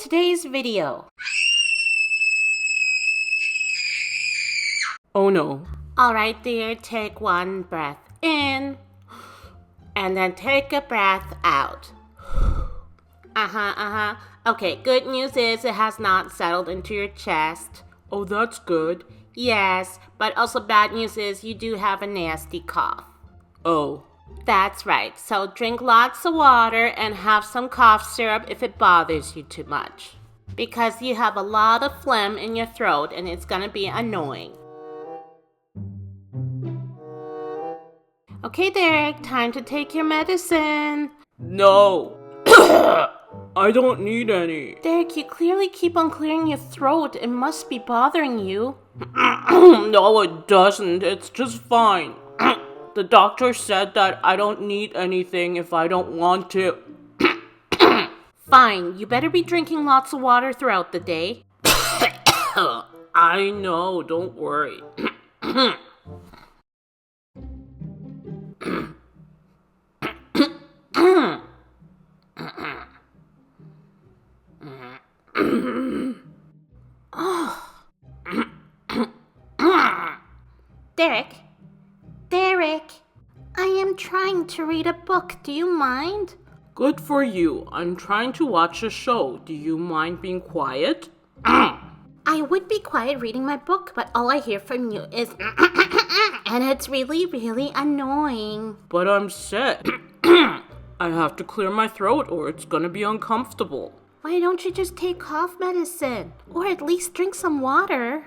today's video. Oh no. Alright dear, take one breath in, and then take a breath out. Okay, good news is it has not settled into your chest. Oh, that's good. Yes, but also bad news is you do have a nasty cough. Oh. That's right, so drink lots of water and have some cough syrup if it bothers you too much. Because you have a lot of phlegm in your throat and it's gonna be annoying. Okay, Derek, time to take your medicine. No. I don't need any. Derek, you clearly keep on clearing your throat. It must be bothering you. No, it doesn't. It's just fine. The doctor said that I don't need anything if I don't want to. Fine, you better be drinking lots of water throughout the day. I know, don't worry. Derek, I am trying to read a book. Do you mind? Good for you. I'm trying to watch a show. Do you mind being quiet? I would be quiet reading my book, but all I hear from you is and it's really, really annoying. But I'm sick. I have to clear my throat or it's gonna be uncomfortable. Why don't you just take cough medicine? Or at least drink some water?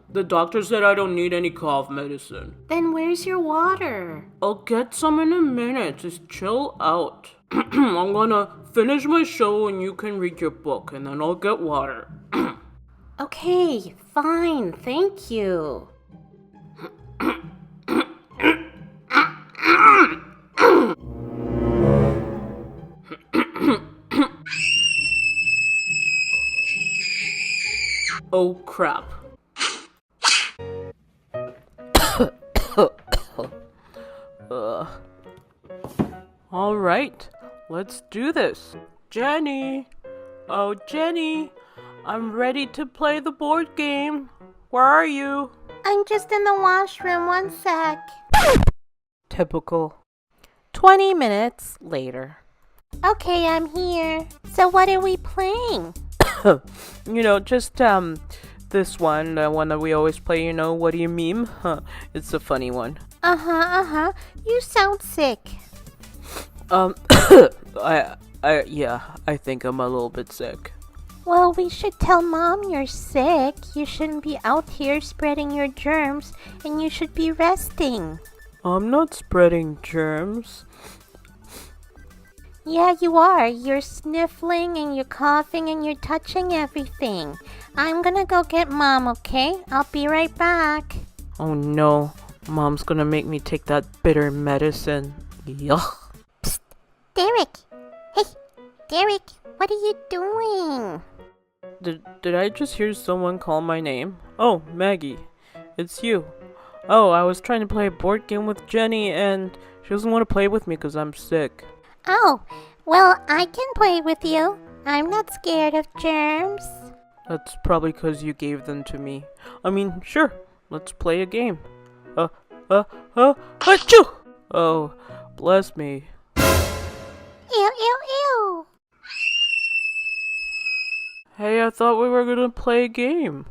The doctor said I don't need any cough medicine. Then where's your water? I'll get some in a minute. Just chill out. I'm gonna finish my show and you can read your book and then I'll get water. Okay, fine. Thank you. Oh crap. All right, let's do this. Jenny! Oh, Jenny! I'm ready to play the board game. Where are you? I'm just in the washroom. 1 sec. Typical. 20 minutes later. Okay, I'm here. So what are we playing? Just this one, the one that we always play, what do you meme? It's a funny one. You sound sick. I think I'm a little bit sick. Well, we should tell Mom you're sick. You shouldn't be out here spreading your germs, and you should be resting. I'm not spreading germs. Yeah, you are. You're sniffling, and you're coughing, and you're touching everything. I'm gonna go get Mom, okay? I'll be right back. Oh no, Mom's gonna make me take that bitter medicine. Yuck. Psst, Derek! Hey, Derek, what are you doing? Did I just hear someone call my name? Oh, Maggie, it's you. Oh, I was trying to play a board game with Jenny and she doesn't want to play with me because I'm sick. Oh, well, I can play with you. I'm not scared of germs. That's probably because you gave them to me. I mean, sure, let's play a game. Achoo! Oh, bless me. Ew, ew, ew. Hey, I thought we were gonna play a game.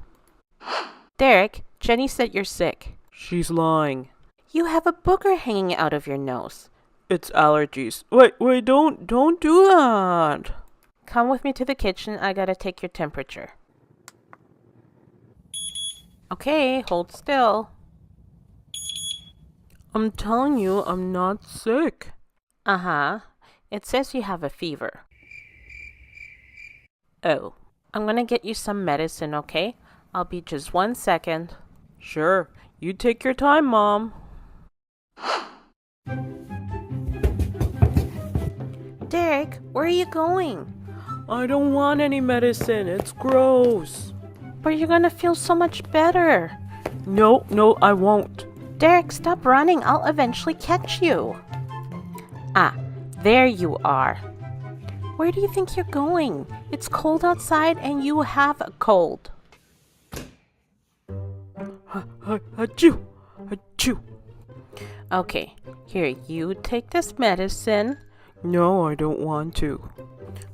Derek, Jenny said you're sick. She's lying. You have a booger hanging out of your nose. It's allergies. Wait, don't do that. Come with me to the kitchen. I gotta take your temperature. Okay, hold still. I'm telling you, I'm not sick. It says you have a fever. Oh, I'm gonna get you some medicine, okay? I'll be just 1 second. Sure, you take your time, Mom. Derek, where are you going? I don't want any medicine. It's gross. But you're gonna feel so much better. No, I won't. Derek, stop running. I'll eventually catch you. Ah, there you are. where do you think you're going? It's cold outside and you have a cold. Achoo! Achoo! Okay, here, you take this medicine. No, I don't want to.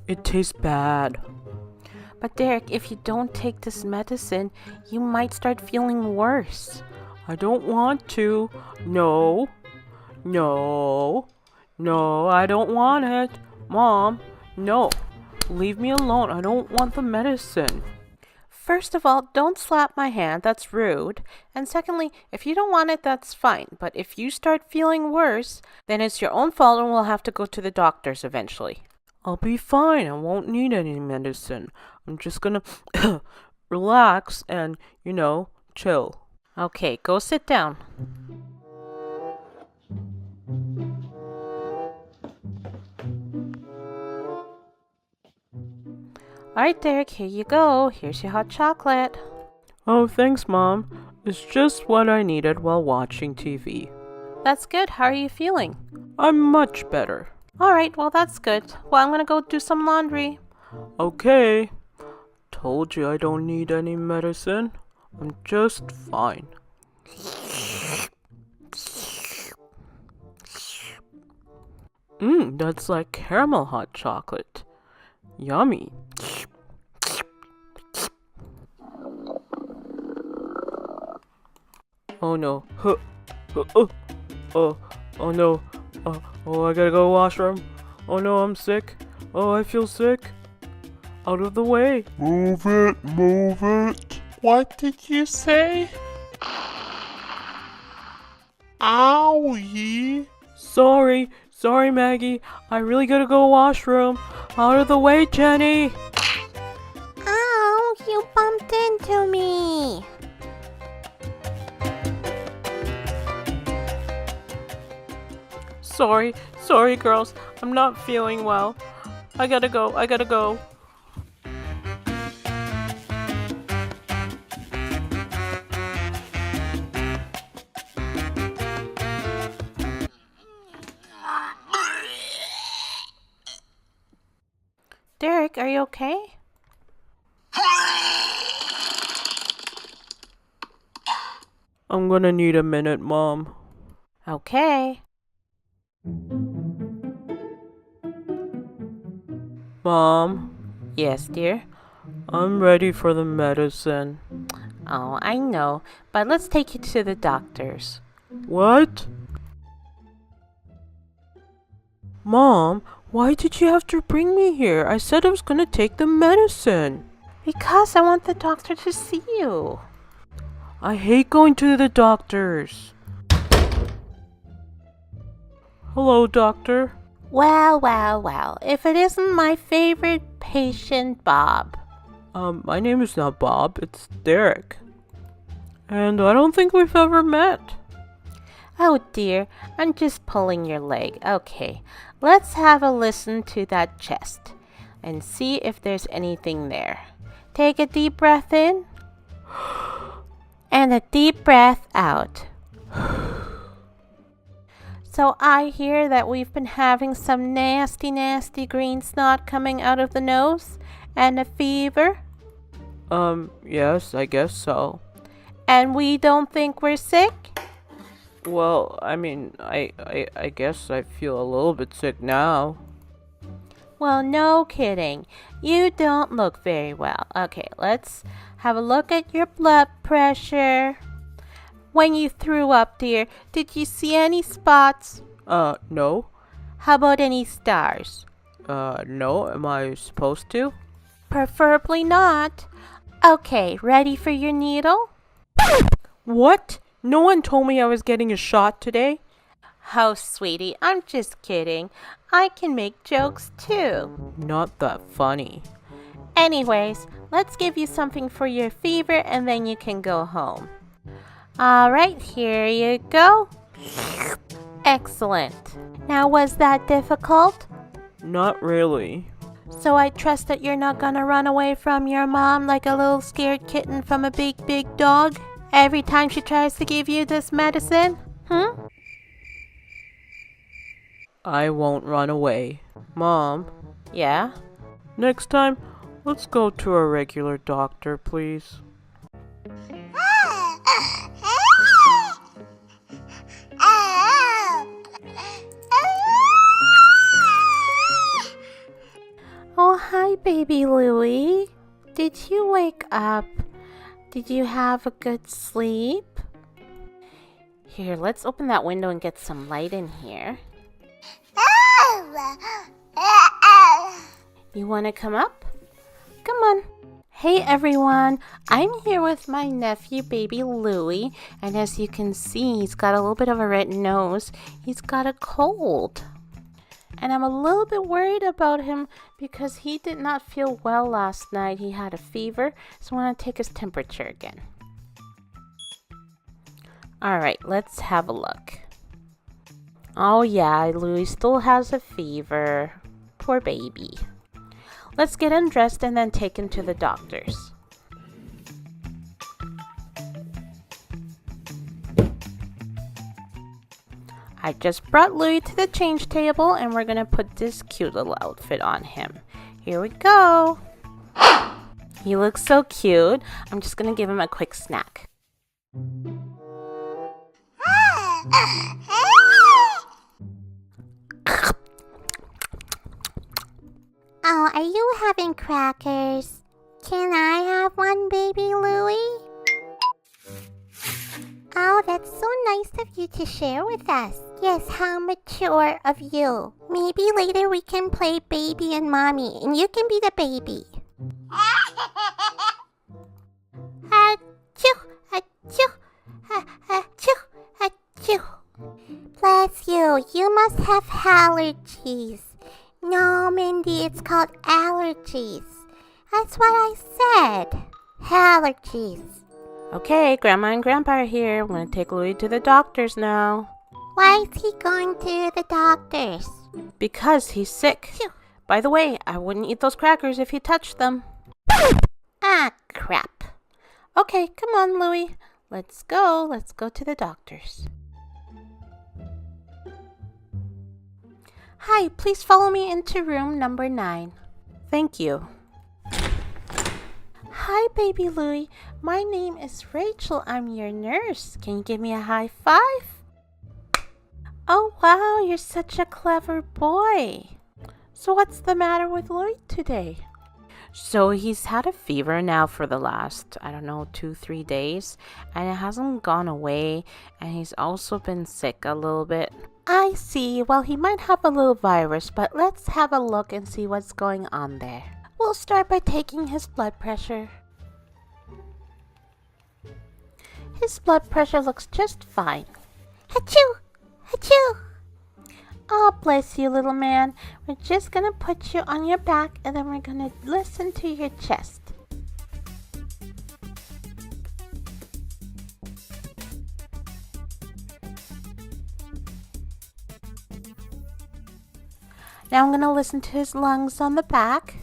It tastes bad. But Derek, if you don't take this medicine, you might start feeling worse. I don't want to. No. No. No, I don't want it. Mom, no. Leave me alone. I don't want the medicine. First of all, don't slap my hand. That's rude. And secondly, if you don't want it, that's fine. But if you start feeling worse, then it's your own fault and we'll have to go to the doctors eventually. I'll be fine. I won't need any medicine. I'm just gonna relax and, chill. Okay, go sit down. Alright, Derek, here you go. Here's your hot chocolate. Oh, thanks, Mom. It's just what I needed while watching TV. That's good. How are you feeling? I'm much better. Alright, well, that's good. Well, I'm gonna go do some laundry. Okay. Told you I don't need any medicine. I'm just fine. That's like caramel hot chocolate. Yummy. Oh no. Oh no. Oh, I gotta go washroom. Oh no, I'm sick. Oh, I feel sick. Out of the way. Move it, move it. What did you say? Owie. Sorry, Maggie. I really gotta go washroom. Out of the way, Jenny. Ow, you bumped into me. Sorry, girls. I'm not feeling well. I gotta go. Derek, are you okay? I'm gonna need a minute, Mom. Okay. Mom, Yes, dear. I'm ready for the medicine. Oh, I know, but let's take you to the doctors. What? Mom, why did you have to bring me here? I said I was gonna take the medicine. Because I want the doctor to see you. I hate going to the doctors. Hello, doctor. Well, if it isn't my favorite patient, Bob. My name is not Bob, it's Derek. And I don't think we've ever met. Oh dear, I'm just pulling your leg. Okay, let's have a listen to that chest and see if there's anything there. Take a deep breath in and a deep breath out. So I hear that we've been having some nasty green snot coming out of the nose and a fever. Yes, I guess so. And we don't think we're sick? Well, I mean, I guess I feel a little bit sick now. Well, no kidding. You don't look very well. Okay, let's have a look at your blood pressure. When you threw up, dear, did you see any spots? No. How about any stars? No. Am I supposed to? Preferably not. Okay, ready for your needle? What? No one told me I was getting a shot today. Oh, sweetie, I'm just kidding. I can make jokes too. Not that funny. Anyways, let's give you something for your fever and then you can go home. Alright, here you go. Excellent. Now, was that difficult? Not really. So I trust that you're not gonna run away from your mom like a little scared kitten from a big dog every time she tries to give you this medicine? I won't run away. Mom, Yeah? Next time, let's go to a regular doctor, please. Oh, hi, baby Louie. Did you wake up? Did you have a good sleep? Here, let's open that window and get some light in here. You want to come up? Come on. Hey everyone, I'm here with my nephew, baby Louie, and as you can see, he's got a little bit of a red nose. He's got a cold. And I'm a little bit worried about him because he did not feel well last night. He had a fever, so I want to take his temperature again. Alright, let's have a look. Oh yeah, Louie still has a fever. Poor baby. Let's get him dressed and then take him to the doctor's. I just brought Louie to the change table and we're gonna put this cute little outfit on him. Here we go. He looks so cute. I'm just gonna give him a quick snack. Oh, are you having crackers? Can I have one, baby Louie? Oh, that's so nice of you to share with us. Yes, how mature of you. Maybe later we can play baby and mommy, and you can be the baby. Achoo, achoo, achoo, achoo. Bless you, you must have allergies. No, Mindy, it's called allergies. That's what I said. Allergies. Okay, Grandma and Grandpa are here. I'm gonna take Louie to the doctor's now. Why is he going to the doctor's? Because he's sick. By the way, I wouldn't eat those crackers if you touched them. Ah, crap. Okay, come on, Louie. Let's go. Let's go to the doctor's. Hi, please follow me into room number 9. Thank you. Hi, baby Louie. My name is Rachel. I'm your nurse. Can you give me a high five? Oh, wow, you're such a clever boy. So what's the matter with Louie today? So he's had a fever now for the last, 2-3 days, and it hasn't gone away, and he's also been sick a little bit. I see. Well, he might have a little virus, but let's have a look and see what's going on there. We'll start by taking his blood pressure. His blood pressure looks just fine. Achoo! Achoo! Oh, bless you, little man. We're just gonna put you on your back and then we're gonna listen to your chest. Now I'm gonna listen to his lungs on the back.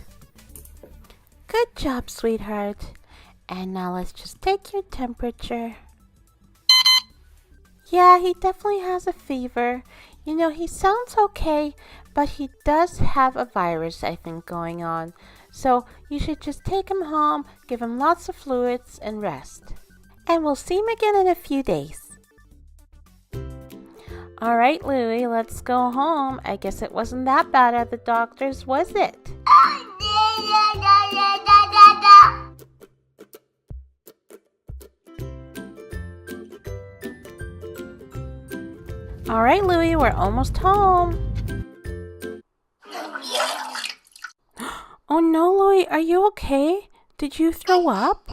Good job, sweetheart. And now let's just take your temperature. Yeah, he definitely has a fever. You know, he sounds okay, but he does have a virus, I think, going on. So you should just take him home, give him lots of fluids, and rest. And we'll see him again in a few days. All right, Louie, let's go home. I guess it wasn't that bad at the doctor's, was it? All right, Louie, we're almost home. Oh no, Louie, are you okay? Did you throw up?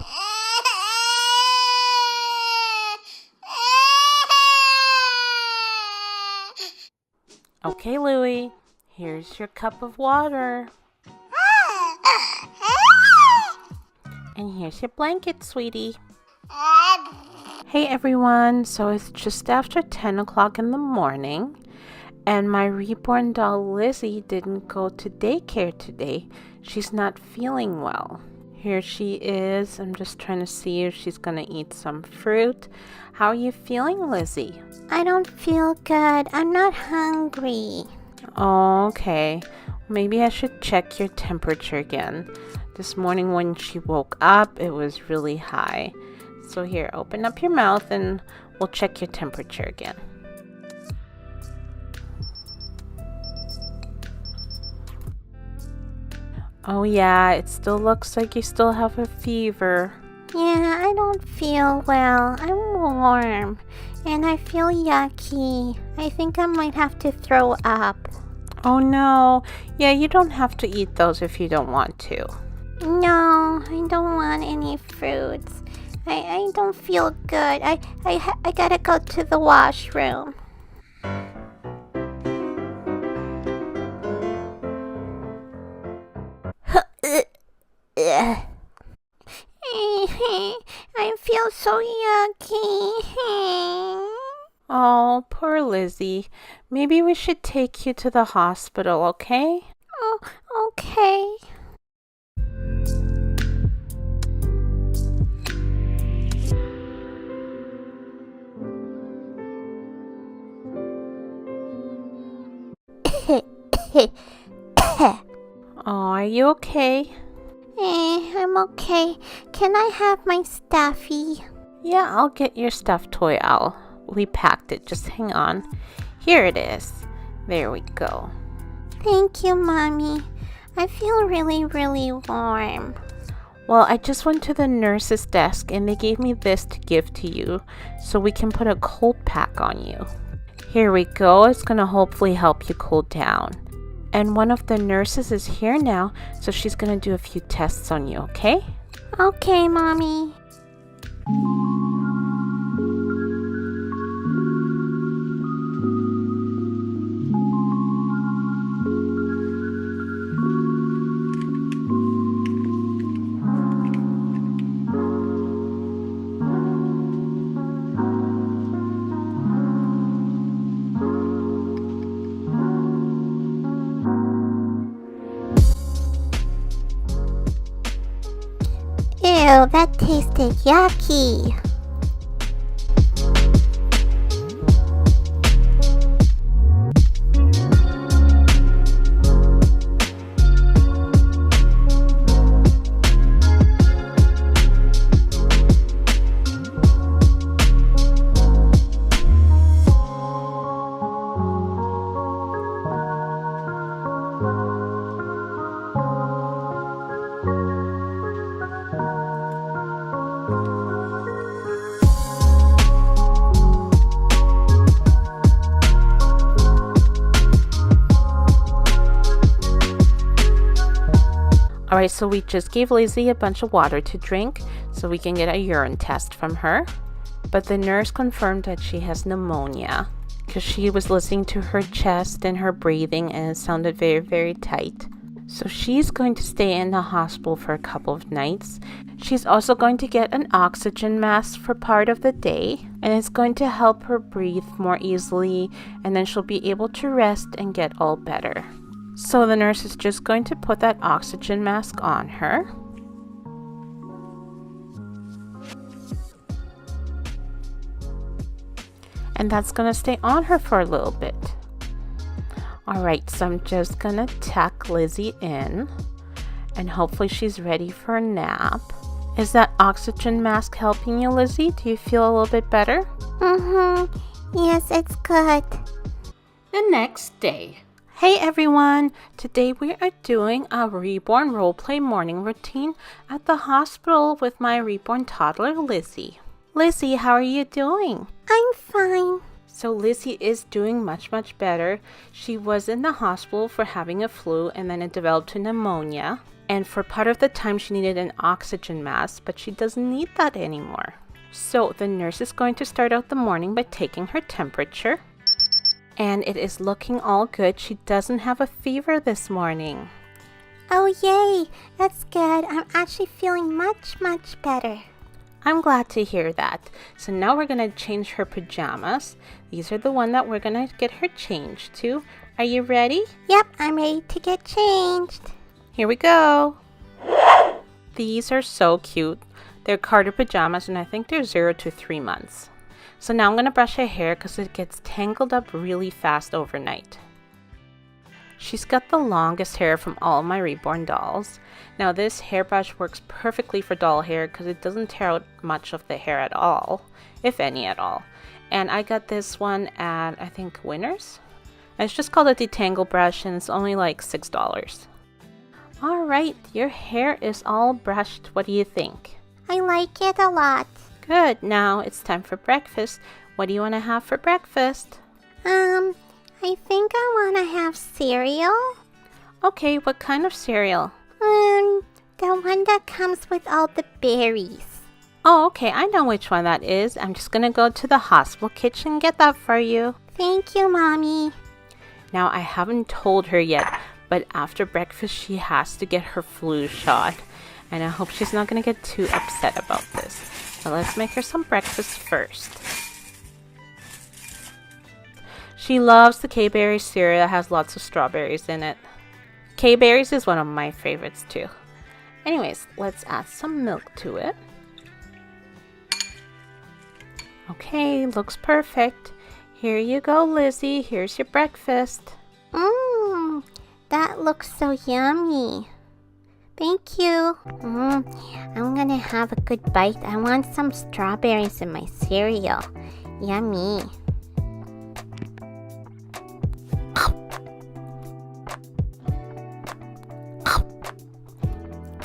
Okay, Louie, here's your cup of water. And here's your blanket, sweetie. Hey everyone, so it's just after 10 o'clock in the morning, and my reborn doll Lizzy didn't go to daycare today. She's not feeling well. Here she is. I'm just trying to see if she's gonna eat some fruit. How are you feeling, Lizzy? I don't feel good. I'm not hungry. Oh, okay. maybe I should check your temperature again. This morning when she woke up, it was really high. So here, open up your mouth and we'll check your temperature again. Oh yeah, it still looks like you still have a fever. Yeah, I don't feel well. I'm warm. And I feel yucky. I think I might have to throw up. Oh no. Yeah, you don't have to eat those if you don't want to. No, I don't want any fruits. I don't feel good. I gotta go to the washroom. I feel so yucky. Oh, poor Lizzy. Maybe we should take you to the hospital, okay? Oh, okay. Oh, are you okay? I'm okay. Can I have my stuffy? Yeah, I'll get your stuffed toy owl. We packed it. Just hang on. Here it is. There we go. Thank you, Mommy. I feel really, really warm. Well, I just went to the nurse's desk and they gave me this to give to you so we can put a cold pack on you. Here we go. It's going to hopefully help you cool down. And one of the nurses is here now, so she's going to do a few tests on you, okay? Okay, Mommy. Ew, that tasted yucky. Alright, so we just gave Lizzy a bunch of water to drink so we can get a urine test from her. But the nurse confirmed that she has pneumonia because she was listening to her chest and her breathing and it sounded very, very tight. So she's going to stay in the hospital for a couple of nights. She's also going to get an oxygen mask for part of the day and it's going to help her breathe more easily and then she'll be able to rest and get all better. So the nurse is just going to put that oxygen mask on her. And that's going to stay on her for a little bit. Alright, so I'm just going to tuck Lizzy in. And hopefully she's ready for a nap. Is that oxygen mask helping you, Lizzy? Do you feel a little bit better? Yes, it's good. The next day. Hey everyone! Today we are doing a Reborn roleplay morning routine at the hospital with my reborn toddler, Lizzy. Lizzy, how are you doing? I'm fine. So Lizzy is doing much, much better. She was in the hospital for having a flu and then it developed to pneumonia. And for part of the time she needed an oxygen mask, but she doesn't need that anymore. So the nurse is going to start out the morning by taking her temperature. And it is looking all good. She doesn't have a fever this morning. Oh, yay. That's good. I'm actually feeling much, much better. I'm glad to hear that. So now we're going to change her pajamas. These are the one that we're going to get her changed to. Are you ready? Yep, I'm ready to get changed. Here we go. These are so cute. They're Carter pajamas and I think they're 0 to 3 months. So now I'm going to brush her hair because it gets tangled up really fast overnight. She's got the longest hair from all my Reborn dolls. Now this hairbrush works perfectly for doll hair because it doesn't tear out much of the hair at all, if any at all. And I got this one at, I think, Winners. And it's just called a detangle brush and it's only like $6. Alright, your hair is all brushed. What do you think? I like it a lot. Good, now it's time for breakfast. What do you want to have for breakfast? I think I want to have cereal. Okay, what kind of cereal? The one that comes with all the berries. Oh, okay, I know which one that is. I'm just gonna go to the hospital kitchen and get that for you. Thank you, Mommy. Now, I haven't told her yet, but after breakfast, she has to get her flu shot. And I hope she's not gonna get too upset about this. So let's make her some breakfast first. She loves the K-Berry cereal that has lots of strawberries in it. K-Berries is one of my favorites too. Anyways, let's add some milk to it. Okay, looks perfect. Here you go, Lizzy. Here's your breakfast. That looks so yummy. Thank you. I'm gonna have a good bite. I want some strawberries in my cereal. Yummy.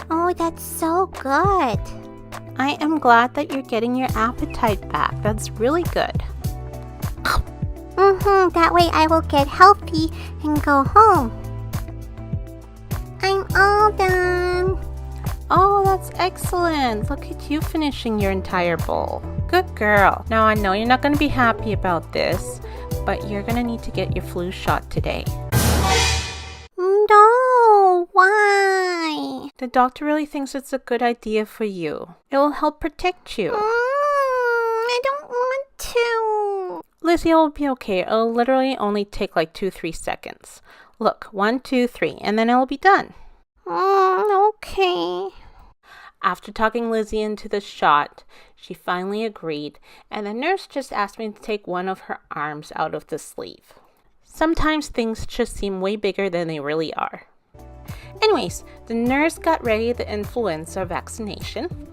Oh, that's so good. I am glad that you're getting your appetite back. That's really good. That way I will get healthy and go home. I'm all done. Oh, that's excellent. Look at you finishing your entire bowl. Good girl. Now, I know you're not going to be happy about this, but you're going to need to get your flu shot today. No, why? The doctor really thinks it's a good idea for you. It will help protect you. I don't want to. Lizzy, it'll be okay. It'll literally only take like 2-3 seconds. Look, 1, 2, 3, and then it'll be done. Okay. After talking Lizzy into the shot, she finally agreed, and the nurse just asked me to take one of her arms out of the sleeve. Sometimes things just seem way bigger than they really are. Anyways, the nurse got ready the influenza vaccination,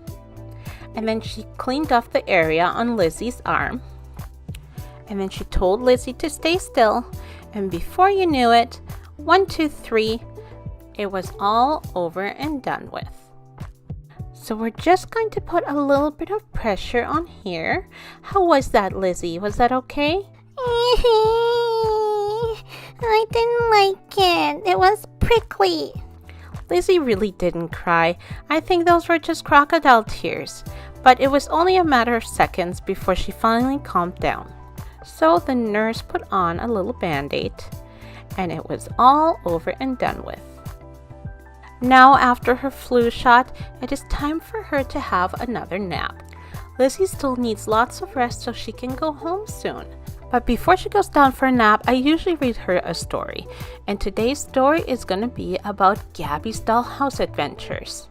and then she cleaned off the area on Lizzy's arm, and then she told Lizzy to stay still, and before you knew it, 1, 2, 3, it was all over and done with. So we're just going to put a little bit of pressure on here. How was that, Lizzy? Was that okay? I didn't like it. It was prickly. Lizzy really didn't cry. I think those were just crocodile tears. But it was only a matter of seconds before she finally calmed down. So the nurse put on a little band-aid, and it was all over and done with. Now, after her flu shot, it is time for her to have another nap. Lizzy still needs lots of rest so she can go home soon. But before she goes down for a nap, I usually read her a story. And today's story is going to be about Gabby's dollhouse adventures.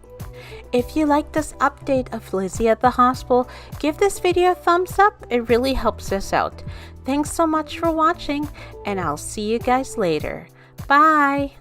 If you like this update of Lizzy at the hospital, give this video a thumbs up. It really helps us out. Thanks so much for watching, and I'll see you guys later. Bye!